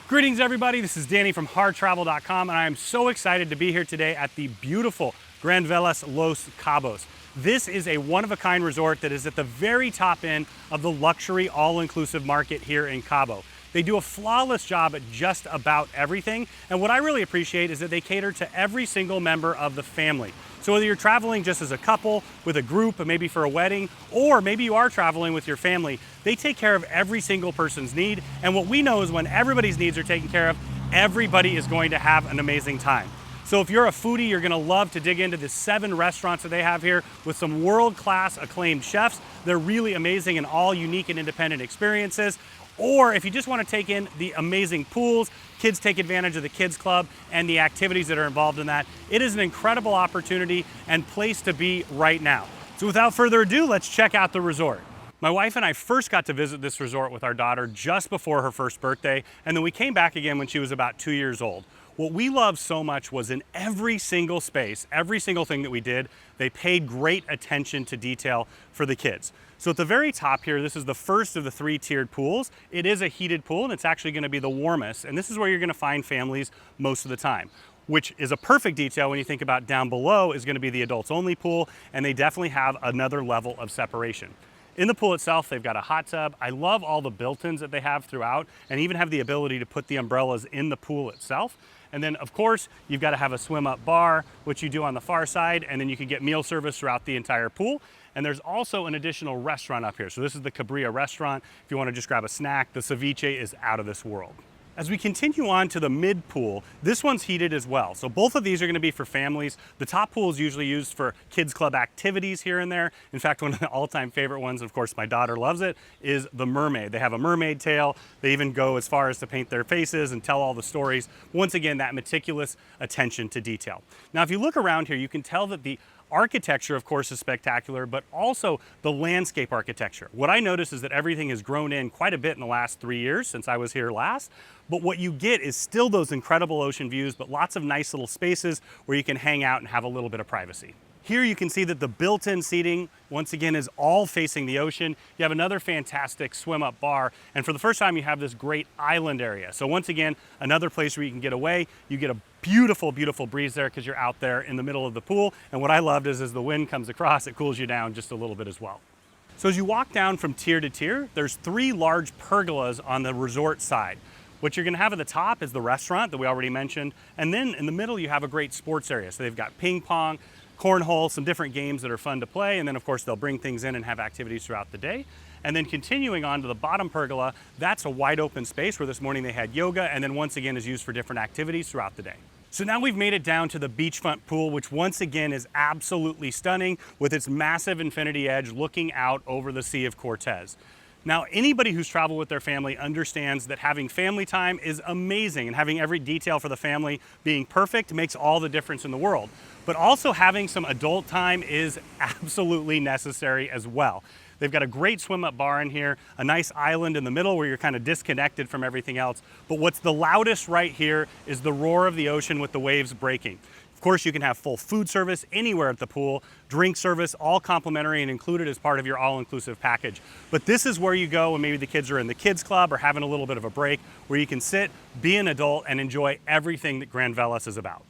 Greetings everybody, this is Danny from harrtravel.com and I am so excited to be here today at the beautiful Grand Velas Los Cabos. This is a one-of-a-kind resort that is at the very top end of the luxury all-inclusive market here in Cabo. They do a flawless job at just about everything, and what I really appreciate is that they cater to every single member of the family. So whether you're traveling just as a couple, with a group, maybe for a wedding, or maybe you are traveling with your family, they take care of every single person's need. And what we know is when everybody's needs are taken care of, everybody is going to have an amazing time. So if you're a foodie, you're gonna love to dig into the 7 restaurants that they have here with some world-class acclaimed chefs. They're really amazing and all unique and independent experiences. Or if you just want to take in the amazing pools, kids take advantage of the kids club and the activities that are involved in that, it is an incredible opportunity and place to be right now. So without further ado, let's check out the resort. My wife and I first got to visit this resort with our daughter just before her first birthday, and then we came back again when she was about 2 years old. What we loved so much was in every single space, every single thing that we did, they paid great attention to detail for the kids. So at the very top here, this is the first of the 3 tiered pools. It is a heated pool and it's actually gonna be the warmest. And this is where you're gonna find families most of the time, which is a perfect detail when you think about down below is gonna be the adults only pool, and they definitely have another level of separation. In the pool itself, they've got a hot tub. I love all the built-ins that they have throughout, and even have the ability to put the umbrellas in the pool itself. And then of course, you've got to have a swim up bar, which you do on the far side, and then you can get meal service throughout the entire pool. And there's also an additional restaurant up here. So this is the Cabrera restaurant. If you want to just grab a snack, the ceviche is out of this world. As we continue on to the mid pool, this one's heated as well. So both of these are going to be for families. The top pool is usually used for kids club activities here and there. In fact, one of the all-time favorite ones, of course my daughter loves it, is the mermaid. They have a mermaid tail. They even go as far as to paint their faces and tell all the stories. Once again, that meticulous attention to detail. Now, if you look around here, you can tell that the architecture, of course, is spectacular, but also the landscape architecture. What I noticed is that everything has grown in quite a bit in the last 3 years since I was here last, but what you get is still those incredible ocean views, but lots of nice little spaces where you can hang out and have a little bit of privacy. Here you can see that the built-in seating, once again, is all facing the ocean. You have another fantastic swim-up bar, and for the first time you have this great island area. So once again, another place where you can get away. You get a beautiful, beautiful breeze there because you're out there in the middle of the pool, and what I loved is as the wind comes across, it cools you down just a little bit as well. So as you walk down from tier to tier, there's 3 large pergolas on the resort side. What you're gonna have at the top is the restaurant that we already mentioned, and then in the middle you have a great sports area. So they've got ping pong, cornhole, some different games that are fun to play, and then of course they'll bring things in and have activities throughout the day. And then continuing on to the bottom pergola, that's a wide open space where this morning they had yoga, and then once again is used for different activities throughout the day. So now we've made it down to the beachfront pool, which once again is absolutely stunning with its massive infinity edge looking out over the Sea of Cortez. Now, anybody who's traveled with their family understands that having family time is amazing, and having every detail for the family being perfect makes all the difference in the world. But also having some adult time is absolutely necessary as well. They've got a great swim-up bar in here, a nice island in the middle where you're kind of disconnected from everything else. But what's the loudest right here is the roar of the ocean with the waves breaking. Of course, you can have full food service anywhere at the pool, drink service, all complimentary and included as part of your all-inclusive package. But this is where you go when maybe the kids are in the kids club or having a little bit of a break, where you can sit, be an adult, and enjoy everything that Grand Velas is about.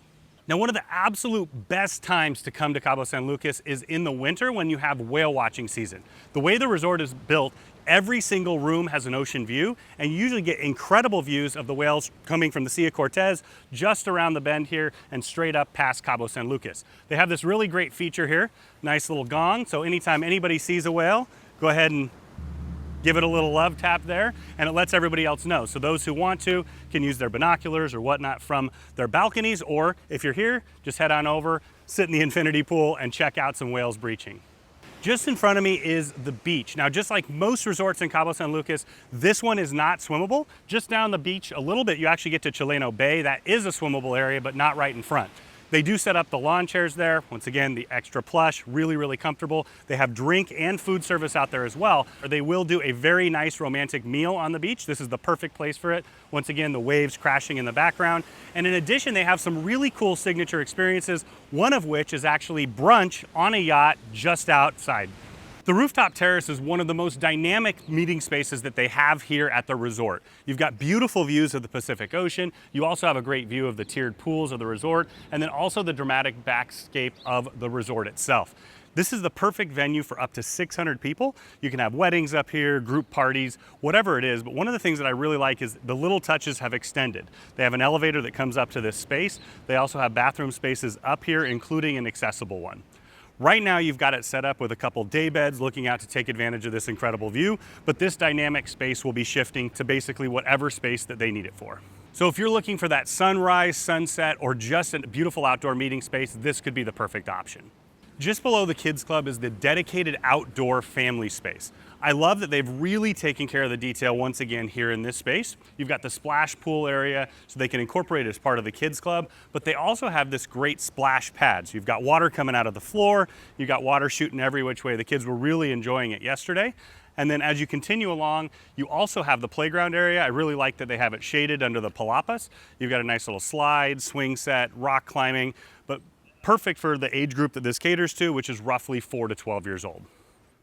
Now, one of the absolute best times to come to Cabo San Lucas is in the winter when you have whale watching season. The way the resort is built, every single room has an ocean view, and you usually get incredible views of the whales coming from the Sea of Cortez just around the bend here and straight up past Cabo San Lucas. They have this really great feature here, nice little gong, so anytime anybody sees a whale, go ahead and give it a little love tap there, and it lets everybody else know. So those who want to can use their binoculars or whatnot from their balconies, or if you're here, just head on over, sit in the infinity pool and check out some whales breaching. Just in front of me is the beach. Now, just like most resorts in Cabo San Lucas, this one is not swimmable. Just down the beach a little bit, you actually get to Chileno Bay. That is a swimmable area, but not right in front. They do set up the lawn chairs there. Once again, the extra plush, really, really comfortable. They have drink and food service out there as well. They will do a very nice romantic meal on the beach. This is the perfect place for it. Once again, the waves crashing in the background. And in addition, they have some really cool signature experiences, one of which is actually brunch on a yacht just outside. The rooftop terrace is one of the most dynamic meeting spaces that they have here at the resort. You've got beautiful views of the Pacific Ocean. You also have a great view of the tiered pools of the resort, and then also the dramatic backscape of the resort itself. This is the perfect venue for up to 600 people. You can have weddings up here, group parties, whatever it is. But one of the things that I really like is the little touches have extended. They have an elevator that comes up to this space. They also have bathroom spaces up here, including an accessible one. Right now, you've got it set up with a couple day beds looking out to take advantage of this incredible view, but this dynamic space will be shifting to basically whatever space that they need it for. So if you're looking for that sunrise, sunset, or just a beautiful outdoor meeting space, this could be the perfect option. Just below the Kids Club is the dedicated outdoor family space. I love that they've really taken care of the detail once again here in this space. You've got the splash pool area so they can incorporate it as part of the Kids Club, but they also have this great splash pad. So you've got water coming out of the floor, you've got water shooting every which way. The kids were really enjoying it yesterday. And then as you continue along, you also have the playground area. I really like that they have it shaded under the palapas. You've got a nice little slide, swing set, rock climbing, but perfect for the age group that this caters to, which is roughly 4 to 12 years old.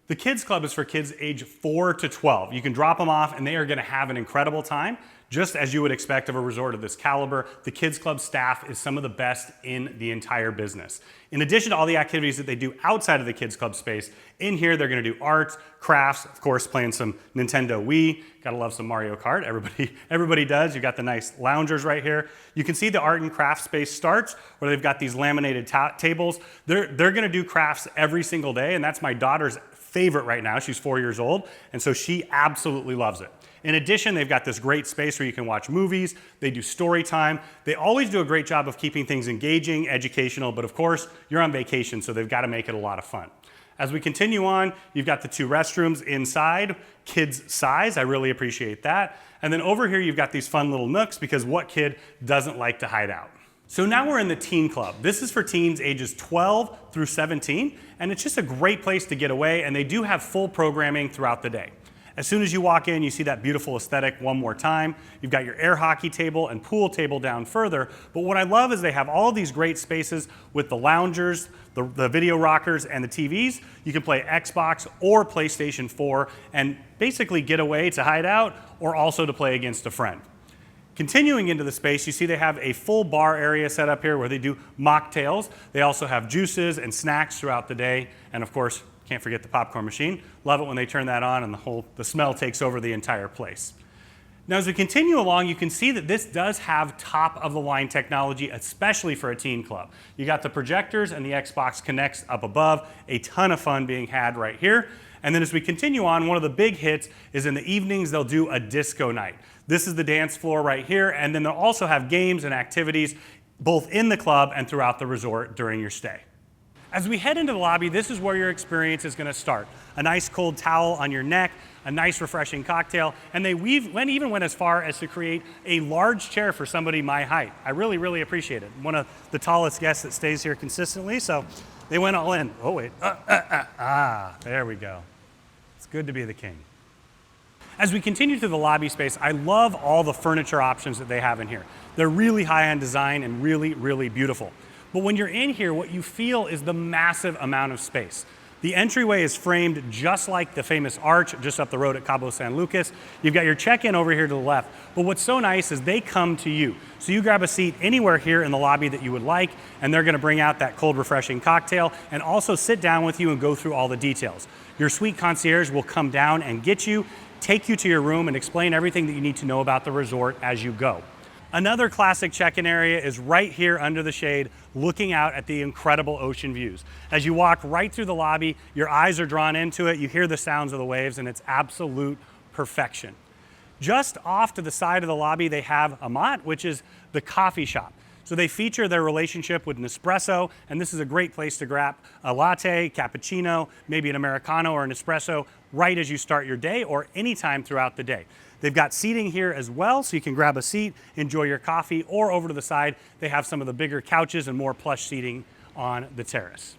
The Kids Club is for kids age 4 to 12. You can drop them off and they are gonna have an incredible time. Just as you would expect of a resort of this caliber, the Kids Club staff is some of the best in the entire business. In addition to all the activities that they do outside of the Kids Club space, in here they're gonna do art, crafts, of course playing some Nintendo Wii. Gotta love some Mario Kart, everybody does. You've got the nice loungers right here. You can see the art and craft space starts where they've got these laminated tables. They're gonna do crafts every single day, and that's my daughter's favorite right now. She's 4 years old, and so she absolutely loves it. In addition, they've got this great space where you can watch movies. They do story time. They always do a great job of keeping things engaging, educational, but of course, you're on vacation, so they've got to make it a lot of fun. As we continue on, you've got the 2 restrooms inside, kids size. I really appreciate that. And then over here, you've got these fun little nooks because what kid doesn't like to hide out? So now we're in the Teen Club. This is for teens ages 12 through 17, and it's just a great place to get away, and they do have full programming throughout the day. As soon as you walk in, you see that beautiful aesthetic one more time. You've got your air hockey table and pool table down further, but what I love is they have all of these great spaces with the loungers, the video rockers, and the TVs. You can play Xbox or PlayStation 4 and basically get away to hide out or also to play against a friend. Continuing into the space, you see they have a full bar area set up here where they do mocktails. They also have juices and snacks throughout the day, and of course, can't forget the popcorn machine. Love it when they turn that on and the smell takes over the entire place. Now, as we continue along, you can see that this does have top-of-the-line technology, especially for a teen club. You got the projectors and the Xbox Connects up above, a ton of fun being had right here. And then as we continue on, one of the big hits is in the evenings, they'll do a disco night. This is the dance floor right here, and then they'll also have games and activities both in the club and throughout the resort during your stay. As we head into the lobby, this is where your experience is gonna start. A nice cold towel on your neck, a nice refreshing cocktail, and they even went as far as to create a large chair for somebody my height. I really, really appreciate it. One of the tallest guests that stays here consistently, so they went all in. Oh wait, there we go. It's good to be the king. As we continue to the lobby space, I love all the furniture options that they have in here. They're really high-end design and really, really beautiful. But when you're in here, what you feel is the massive amount of space. The entryway is framed just like the famous arch just up the road at Cabo San Lucas. You've got your check-in over here to the left. But what's so nice is they come to you. So you grab a seat anywhere here in the lobby that you would like, and they're gonna bring out that cold, refreshing cocktail and also sit down with you and go through all the details. Your suite concierge will come down and get you, take you to your room, and explain everything that you need to know about the resort as you go. Another classic check-in area is right here under the shade, looking out at the incredible ocean views. As you walk right through the lobby, your eyes are drawn into it, you hear the sounds of the waves, and it's absolute perfection. Just off to the side of the lobby, they have Amat, which is the coffee shop. So they feature their relationship with Nespresso, and this is a great place to grab a latte, cappuccino, maybe an Americano or an espresso right as you start your day or anytime throughout the day. They've got seating here as well, so you can grab a seat, enjoy your coffee, or over to the side, they have some of the bigger couches and more plush seating on the terrace.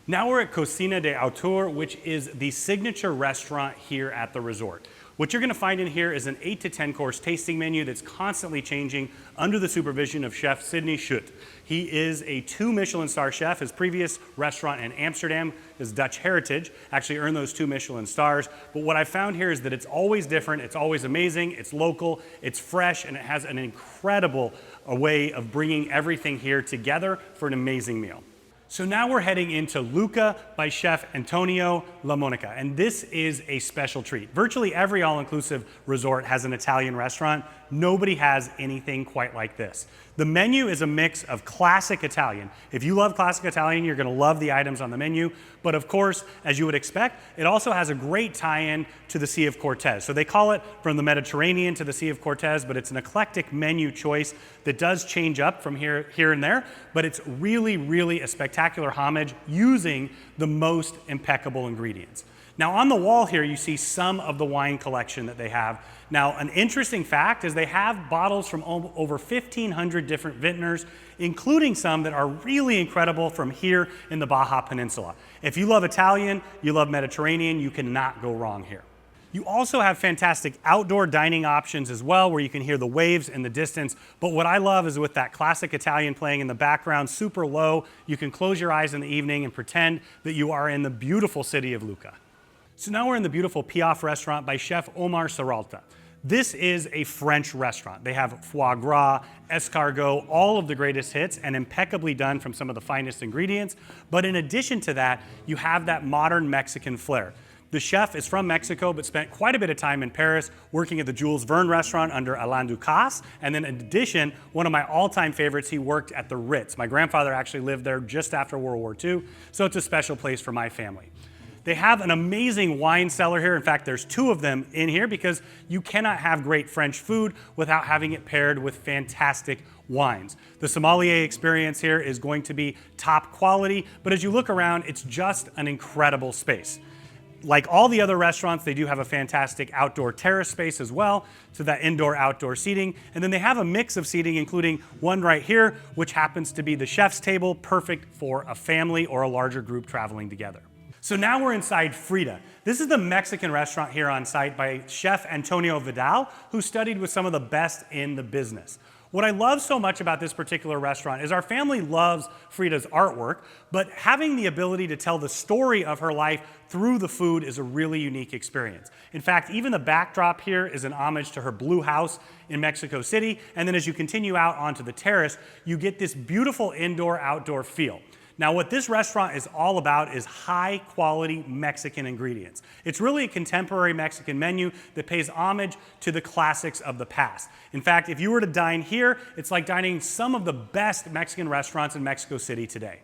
Now we're at Cocina De Altur, which is the signature restaurant here at the resort. What you're gonna find in here is an 8 to 10 course tasting menu that's constantly changing under the supervision of Chef Sidney Schutt. He is a 2 Michelin star chef. His previous restaurant in Amsterdam, his Dutch heritage, actually earned those 2 Michelin stars. But what I found here is that it's always different, it's always amazing, it's local, it's fresh, and it has an incredible way of bringing everything here together for an amazing meal. So now we're heading into Lucca by Chef Antonio Lamonica, and this is a special treat. Virtually every all-inclusive resort has an Italian restaurant. Nobody has anything quite like this. The menu is a mix of classic Italian. If you love classic Italian, you're gonna love the items on the menu. But of course, as you would expect, it also has a great tie-in to the Sea of Cortez. So they call it from the Mediterranean to the Sea of Cortez, but it's an eclectic menu choice that does change up from here and there, but it's really, really a spectacular homage using the most impeccable ingredients. Now on the wall here, you see some of the wine collection that they have. Now, an interesting fact is they have bottles from over 1,500 different vintners, including some that are really incredible from here in the Baja Peninsula. If you love Italian, you love Mediterranean, you cannot go wrong here. You also have fantastic outdoor dining options as well, where you can hear the waves in the distance. But what I love is with that classic Italian playing in the background, super low, you can close your eyes in the evening and pretend that you are in the beautiful city of Lucca. So now we're in the beautiful Piaf restaurant by Chef Omar Serralta. This is a French restaurant. They have foie gras, escargot, all of the greatest hits, and impeccably done from some of the finest ingredients. But in addition to that, you have that modern Mexican flair. The chef is from Mexico, but spent quite a bit of time in Paris working at the Jules Verne restaurant under Alain Ducasse. And then in addition, one of my all-time favorites, he worked at the Ritz. My grandfather actually lived there just after World War II, so it's a special place for my family. They have an amazing wine cellar here. In fact, there's 2 of them in here because you cannot have great French food without having it paired with fantastic wines. The sommelier experience here is going to be top quality, but as you look around, it's just an incredible space. Like all the other restaurants, they do have a fantastic outdoor terrace space as well, so that indoor-outdoor seating. And then they have a mix of seating, including one right here, which happens to be the chef's table, perfect for a family or a larger group traveling together. So now we're inside Frida. This is the Mexican restaurant here on site by Chef Antonio Vidal, who studied with some of the best in the business. What I love so much about this particular restaurant is our family loves Frida's artwork, but having the ability to tell the story of her life through the food is a really unique experience. In fact, even the backdrop here is an homage to her blue house in Mexico City, and then as you continue out onto the terrace, you get this beautiful indoor-outdoor feel. Now, what this restaurant is all about is high-quality Mexican ingredients. It's really a contemporary Mexican menu that pays homage to the classics of the past. In fact, if you were to dine here, it's like dining some of the best Mexican restaurants in Mexico City today.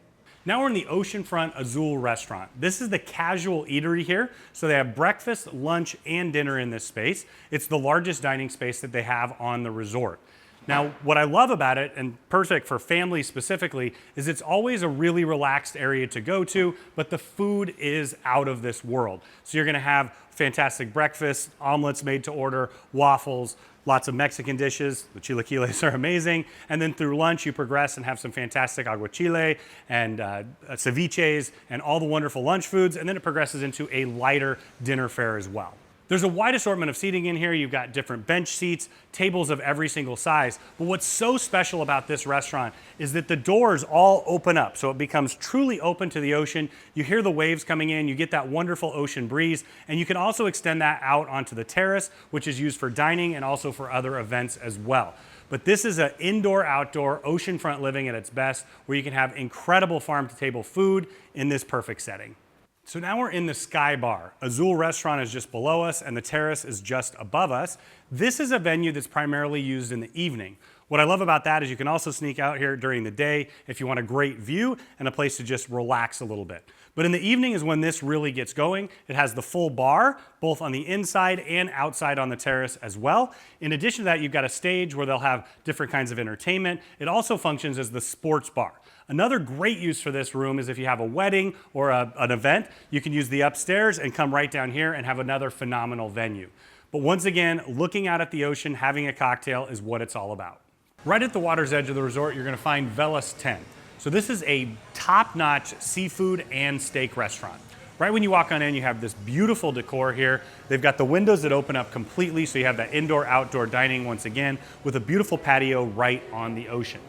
Now we're in the Oceanfront Azul Restaurant. This is the casual eatery here, so they have breakfast, lunch, and dinner in this space. It's the largest dining space that they have on the resort. Now, what I love about it, and perfect for families specifically, is it's always a really relaxed area to go to, but the food is out of this world. So you're gonna have fantastic breakfast, omelets made to order, waffles, lots of Mexican dishes. The chilaquiles are amazing. And then through lunch, you progress and have some fantastic aguachile and ceviches and all the wonderful lunch foods. And then it progresses into a lighter dinner fare as well. There's a wide assortment of seating in here. You've got different bench seats, tables of every single size. But what's so special about this restaurant is that the doors all open up. So it becomes truly open to the ocean. You hear the waves coming in, you get that wonderful ocean breeze, and you can also extend that out onto the terrace, which is used for dining and also for other events as well. But this is an indoor-outdoor oceanfront living at its best, where you can have incredible farm-to-table food in this perfect setting. So now we're in the Sky Bar. Azul Restaurant is just below us and the terrace is just above us. This is a venue that's primarily used in the evening. What I love about that is you can also sneak out here during the day if you want a great view and a place to just relax a little bit. But in the evening is when this really gets going. It has the full bar, both on the inside and outside on the terrace as well. In addition to that, you've got a stage where they'll have different kinds of entertainment. It also functions as the sports bar. Another great use for this room is if you have a wedding or an event, you can use the upstairs and come right down here and have another phenomenal venue. But once again, looking out at the ocean, having a cocktail is what it's all about. Right at the water's edge of the resort, you're gonna find Velas 10. So this is a top-notch seafood and steak restaurant. Right when you walk on in, you have this beautiful decor here. They've got the windows that open up completely, so you have that indoor-outdoor dining once again, with a beautiful patio right on the ocean.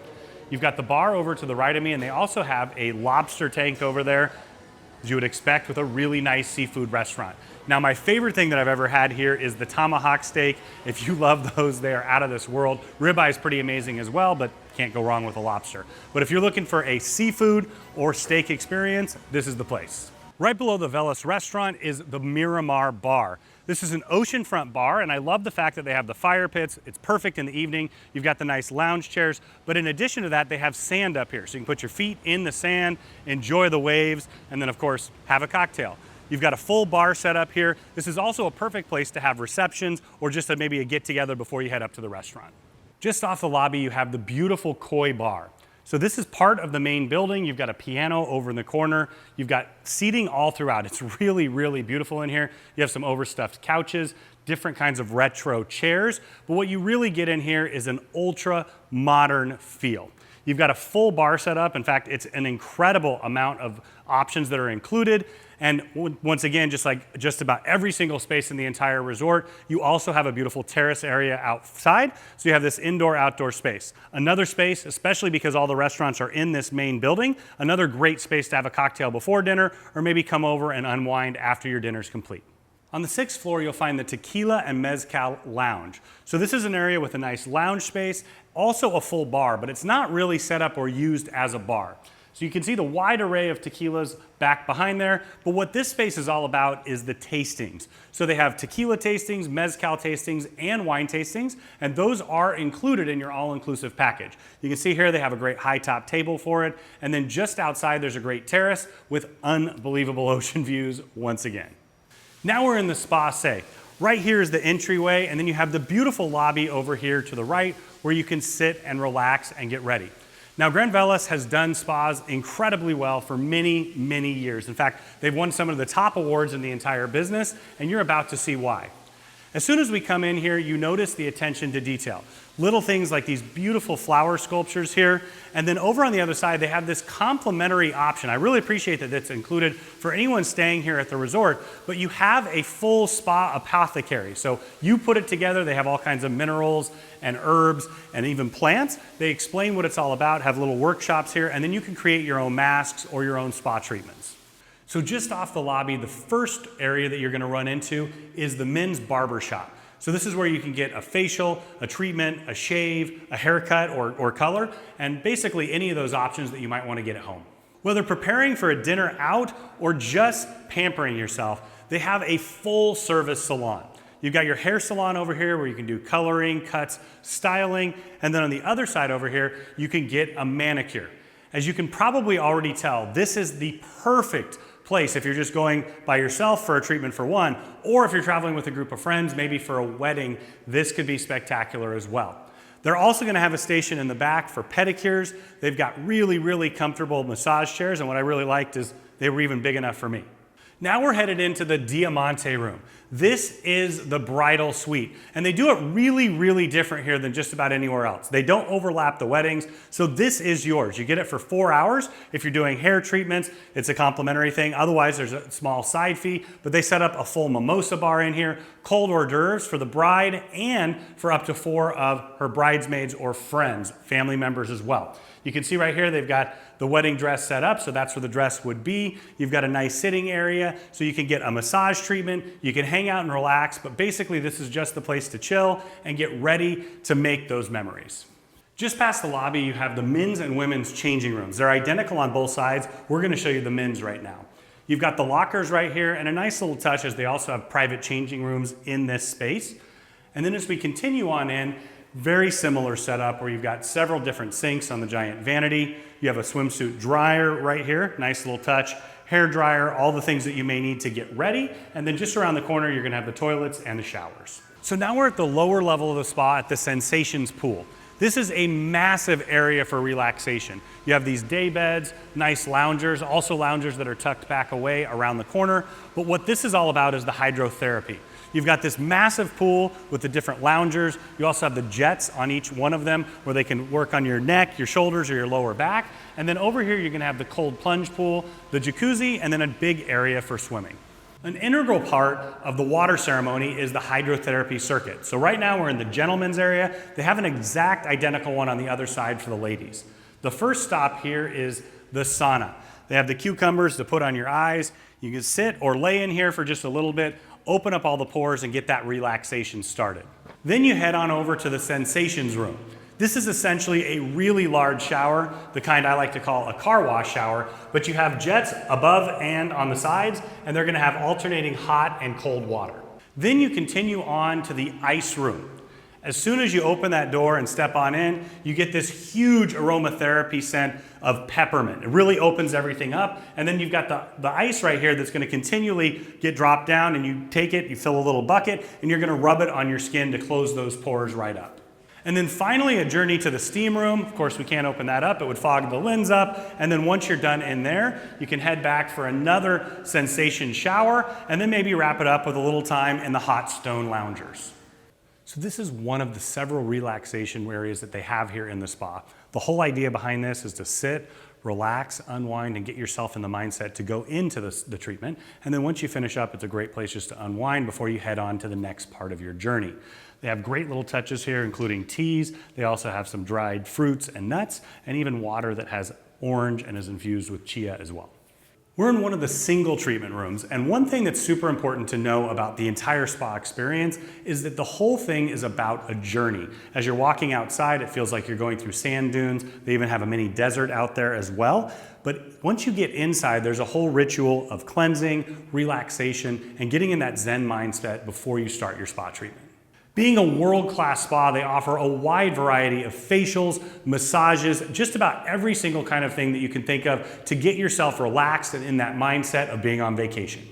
You've got the bar over to the right of me, and they also have a lobster tank over there, as you would expect with a really nice seafood restaurant. Now, my favorite thing that I've ever had here is the tomahawk steak. If you love those, they are out of this world. Ribeye is pretty amazing as well, but can't go wrong with a lobster. But if you're looking for a seafood or steak experience, this is the place. Right below the Velas restaurant is the Miramar Bar. This is an oceanfront bar, and I love the fact that they have the fire pits. It's perfect in the evening. You've got the nice lounge chairs, but in addition to that, they have sand up here. So you can put your feet in the sand, enjoy the waves, and then of course, have a cocktail. You've got a full bar set up here. This is also a perfect place to have receptions or just maybe a get together before you head up to the restaurant. Just off the lobby, you have the beautiful koi bar. So this is part of the main building. You've got a piano over in the corner. You've got seating all throughout. It's really, really beautiful in here. You have some overstuffed couches, different kinds of retro chairs. But what you really get in here is an ultra modern feel. You've got a full bar set up. In fact, it's an incredible amount of options that are included. And once again, just like just about every single space in the entire resort, you also have a beautiful terrace area outside. So you have this indoor-outdoor space. Another space, especially because all the restaurants are in this main building, another great space to have a cocktail before dinner or maybe come over and unwind after your dinner's complete. On the 6th floor, you'll find the Tequila and Mezcal Lounge. So this is an area with a nice lounge space, also a full bar, but it's not really set up or used as a bar. So you can see the wide array of tequilas back behind there, but what this space is all about is the tastings. So they have tequila tastings, mezcal tastings, and wine tastings, and those are included in your all-inclusive package. You can see here they have a great high-top table for it, and then just outside there's a great terrace with unbelievable ocean views once again. Now we're in the spa say. Right here is the entryway, and then you have the beautiful lobby over here to the right where you can sit and relax and get ready. Now, Grand Velas has done spas incredibly well for many, many years. In fact, they've won some of the top awards in the entire business, and you're about to see why. As soon as we come in here, you notice the attention to detail. Little things like these beautiful flower sculptures here, and then over on the other side, they have this complimentary option. I really appreciate that it's included for anyone staying here at the resort, but you have a full spa apothecary. So you put it together, they have all kinds of minerals and herbs and even plants. They explain what it's all about, have little workshops here, and then you can create your own masks or your own spa treatments. So just off the lobby, the first area that you're gonna run into is the men's barber shop. So this is where you can get a facial, a treatment, a shave, a haircut, or color, and basically any of those options that you might want to get at home. Whether preparing for a dinner out or just pampering yourself, they have a full service salon. You've got your hair salon over here where you can do coloring, cuts, styling, and then on the other side over here, you can get a manicure. As you can probably already tell, this is the perfect place if you're just going by yourself for a treatment for one, or if you're traveling with a group of friends, maybe for a wedding, this could be spectacular as well. They're also going to have a station in the back for pedicures. They've got really, really comfortable massage chairs, and what I really liked is they were even big enough for me. Now we're headed into the Diamante room. This is the Bridal Suite, and they do it really, really different here than just about anywhere else. They don't overlap the weddings, so this is yours. You get it for 4 hours. If you're doing hair treatments, it's a complimentary thing. Otherwise, there's a small side fee, but they set up a full mimosa bar in here, cold hors d'oeuvres for the bride, and for up to 4 of her bridesmaids or friends, family members as well. You can see right here, they've got the wedding dress set up, so that's where the dress would be. You've got a nice sitting area, so you can get a massage treatment, you can hang out and relax, but basically this is just the place to chill and get ready to make those memories. Just past the lobby, you have the men's and women's changing rooms. They're identical on both sides. We're gonna show you the men's right now. You've got the lockers right here, and a nice little touch is they also have private changing rooms in this space. And then as we continue on in, very similar setup where you've got several different sinks on the giant vanity. You have a swimsuit dryer right here, nice little touch, hair dryer, all the things that you may need to get ready. And then just around the corner, you're gonna have the toilets and the showers. So now we're at the lower level of the spa at the Sensations Pool. This is a massive area for relaxation. You have these day beds, nice loungers, also loungers that are tucked back away around the corner. But what this is all about is the hydrotherapy. You've got this massive pool with the different loungers. You also have the jets on each one of them where they can work on your neck, your shoulders, or your lower back. And then over here, you're gonna have the cold plunge pool, the jacuzzi, and then a big area for swimming. An integral part of the water ceremony is the Hydrotherapy Circuit. So right now we're in the gentlemen's area. They have an exact identical one on the other side for the ladies. The first stop here is the sauna. They have the cucumbers to put on your eyes. You can sit or lay in here for just a little bit, open up all the pores and get that relaxation started. Then you head on over to the sensations room. This is essentially a really large shower, the kind I like to call a car wash shower, but you have jets above and on the sides, and they're gonna have alternating hot and cold water. Then you continue on to the ice room. As soon as you open that door and step on in, you get this huge aromatherapy scent of peppermint. It really opens everything up. And then you've got the ice right here that's gonna continually get dropped down, and you take it, you fill a little bucket, and you're gonna rub it on your skin to close those pores right up. And then finally, a journey to the steam room. Of course, we can't open that up. It would fog the lens up. And then once you're done in there, you can head back for another sensation shower, and then maybe wrap it up with a little time in the hot stone loungers. So this is one of the several relaxation areas that they have here in the spa. The whole idea behind this is to sit, relax, unwind, and get yourself in the mindset to go into the treatment. And then once you finish up, it's a great place just to unwind before you head on to the next part of your journey. They have great little touches here, including teas. They also have some dried fruits and nuts, and even water that has orange and is infused with chia as well. We're in one of the single treatment rooms, and one thing that's super important to know about the entire spa experience is that the whole thing is about a journey. As you're walking outside, it feels like you're going through sand dunes. They even have a mini desert out there as well. But once you get inside, there's a whole ritual of cleansing, relaxation, and getting in that Zen mindset before you start your spa treatment. Being a world-class spa, they offer a wide variety of facials, massages, just about every single kind of thing that you can think of to get yourself relaxed and in that mindset of being on vacation.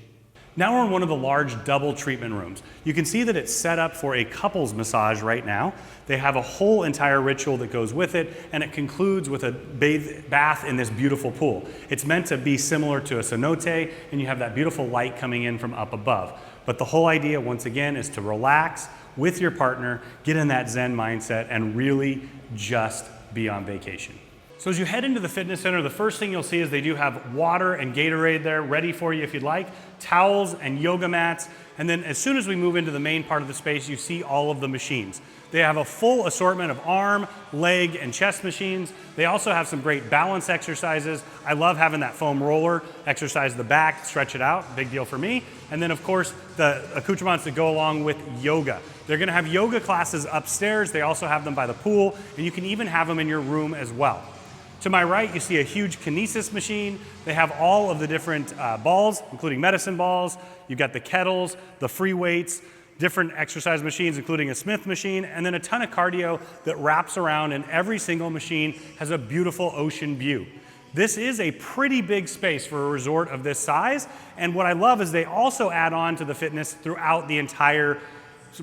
Now we're in one of the large double treatment rooms. You can see that it's set up for a couples massage right now. They have a whole entire ritual that goes with it, and it concludes with a bath in this beautiful pool. It's meant to be similar to a cenote, and you have that beautiful light coming in from up above. But the whole idea, once again, is to relax with your partner, get in that Zen mindset, and really just be on vacation. So as you head into the fitness center, the first thing you'll see is they do have water and Gatorade there ready for you if you'd like, towels and yoga mats. And then as soon as we move into the main part of the space, you see all of the machines. They have a full assortment of arm, leg, and chest machines. They also have some great balance exercises. I love having that foam roller, exercise the back, stretch it out, big deal for me. And then of course, the accoutrements that go along with yoga. They're gonna have yoga classes upstairs. They also have them by the pool, and you can even have them in your room as well. To my right, you see a huge kinesis machine. They have all of the different balls, including medicine balls. You've got the kettles, the free weights, different exercise machines, including a Smith machine, and then a ton of cardio that wraps around, and every single machine has a beautiful ocean view. This is a pretty big space for a resort of this size, and what I love is they also add on to the fitness throughout the entire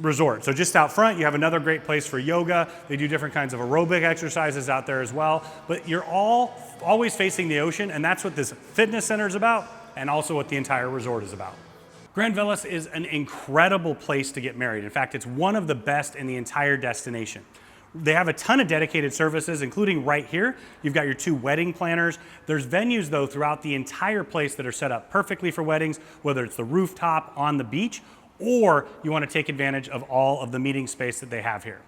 resort. So just out front, you have another great place for yoga. They do different kinds of aerobic exercises out there as well, but you're always facing the ocean, and that's what this fitness center is about, and also what the entire resort is about. Grand Velas is an incredible place to get married. In fact, it's one of the best in the entire destination. They have a ton of dedicated services, including right here. You've got your 2 wedding planners. There's venues, though, throughout the entire place that are set up perfectly for weddings, whether it's the rooftop on the beach, or you want to take advantage of all of the meeting space that they have here.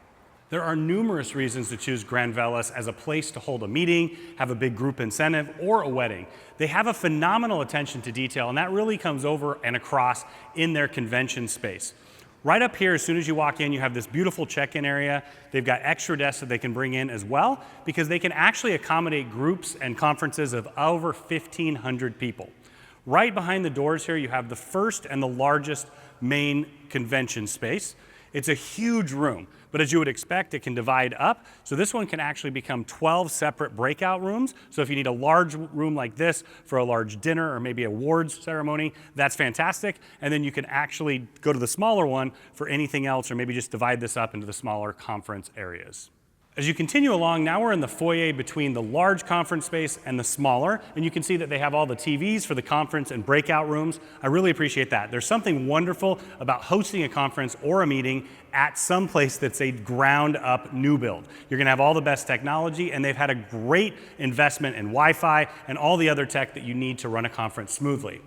There are numerous reasons to choose Grand Velas as a place to hold a meeting, have a big group incentive, or a wedding. They have a phenomenal attention to detail, and that really comes over and across in their convention space. Right up here, as soon as you walk in, you have this beautiful check-in area. They've got extra desks that they can bring in as well, because they can actually accommodate groups and conferences of over 1,500 people. Right behind the doors here, you have the first and the largest main convention space. It's a huge room, but as you would expect, it can divide up. So this one can actually become 12 separate breakout rooms. So if you need a large room like this for a large dinner or maybe awards ceremony, that's fantastic. And then you can actually go to the smaller one for anything else, or maybe just divide this up into the smaller conference areas. As you continue along, now we're in the foyer between the large conference space and the smaller, and you can see that they have all the TVs for the conference and breakout rooms. I really appreciate that. There's something wonderful about hosting a conference or a meeting at some place that's a ground up new build. You're gonna have all the best technology, and they've had a great investment in Wi-Fi and all the other tech that you need to run a conference smoothly.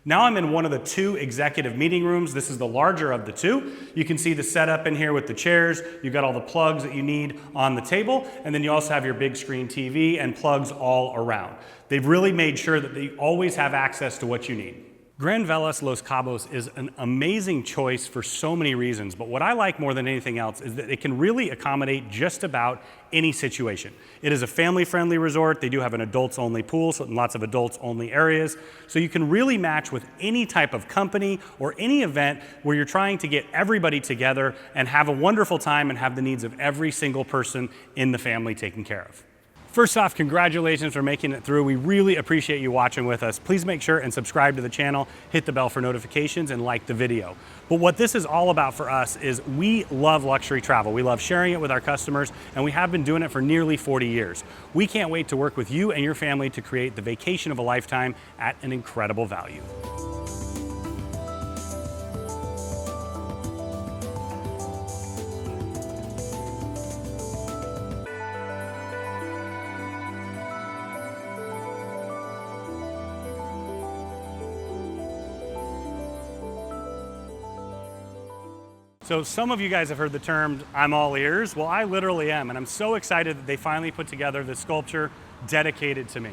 Now I'm in one of the 2 executive meeting rooms. This is the larger of the 2. You can see the setup in here with the chairs. You've got all the plugs that you need on the table, and then you also have your big screen TV and plugs all around. They've really made sure that they always have access to what you need. Grand Velas Los Cabos is an amazing choice for so many reasons, but what I like more than anything else is that it can really accommodate just about any situation. It is a family-friendly resort. They do have an adults-only pool, so lots of adults-only areas. So you can really match with any type of company or any event where you're trying to get everybody together and have a wonderful time and have the needs of every single person in the family taken care of. First off, congratulations for making it through. We really appreciate you watching with us. Please make sure and subscribe to the channel, hit the bell for notifications, and like the video. But what this is all about for us is we love luxury travel. We love sharing it with our customers, and we have been doing it for nearly 40 years. We can't wait to work with you and your family to create the vacation of a lifetime at an incredible value. So some of you guys have heard the term, I'm all ears. Well, I literally am, and I'm so excited that they finally put together this sculpture dedicated to me.